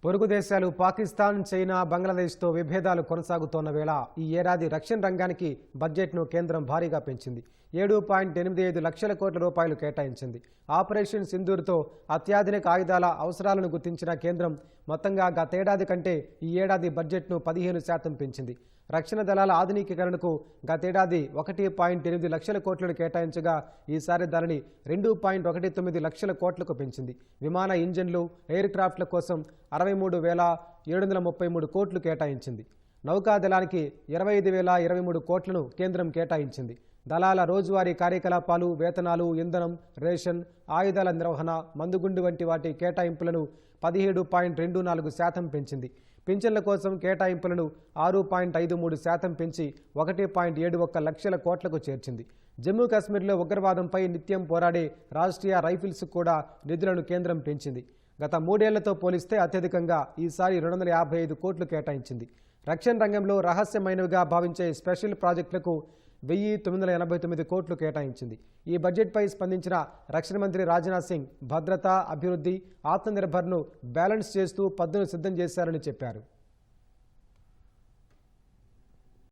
పొరుగు దేశాలు పాకిస్తాన్, చైనా, బంగ్లాదేశ్తో విభేదాలు కొనసాగుతోన్న వేళ ఈ ఏడాది రక్షణ రంగానికి బడ్జెట్ను కేంద్రం భారీగా పెంచింది. 7.85 లక్షల కోట్ల రూపాయలు కేటాయించింది. ఆపరేషన్ సింధూర్తో అత్యాధునిక ఆయుధాల అవసరాలను గుర్తించిన కేంద్రం మొత్తంగా గతేడాది కంటే ఈ ఏడాది బడ్జెట్ను 15% పెంచింది. రక్షణ దళాల ఆధునికీకరణకు గతేడాది 1.8 లక్షల కోట్లను కేటాయించగా ఈసారి దానిని 2.19 లక్షల కోట్లకు పెంచింది. విమాన ఇంజన్లు, ఎయిర్ క్రాఫ్ట్ల కోసం 63,733 కోట్లు కేటాయించింది. నౌకాదళానికి 25,023 కోట్లను కేంద్రం కేటాయించింది. దళాల రోజువారీ కార్యకలాపాలు, వేతనాలు, ఇంధనం, రేషన్, ఆయుధాల నిర్వహణ, మందుగుండు వంటి వాటి కేటాయింపులను 17.24% పెంచింది. పింఛన్ల కోసం కేటాయింపులను 6.53% పెంచి 1.71 లక్షల కోట్లకు చేర్చింది. జమ్మూ కాశ్మీర్లో ఉగ్రవాదంపై నిత్యం పోరాడే రాష్ట్రీయ రైఫిల్స్ కూడా నిధులను కేంద్రం పెంచింది. గత 3 ఏళ్లతో పోలిస్తే అత్యధికంగా ఈసారి 255 కోట్లు కేటాయించింది. రక్షణ రంగంలో రహస్యమైనవిగా భావించే స్పెషల్ ప్రాజెక్టులకు 1,989 కోట్లు కేటాయించింది. ఈ బడ్జెట్పై స్పందించిన రక్షణ మంత్రి రాజ్నాథ్ సింగ్ భద్రత, అభివృద్ధి, ఆత్మనిర్భర్ను బ్యాలెన్స్ చేస్తూ పద్దును సిద్ధం చేశారని చెప్పారు.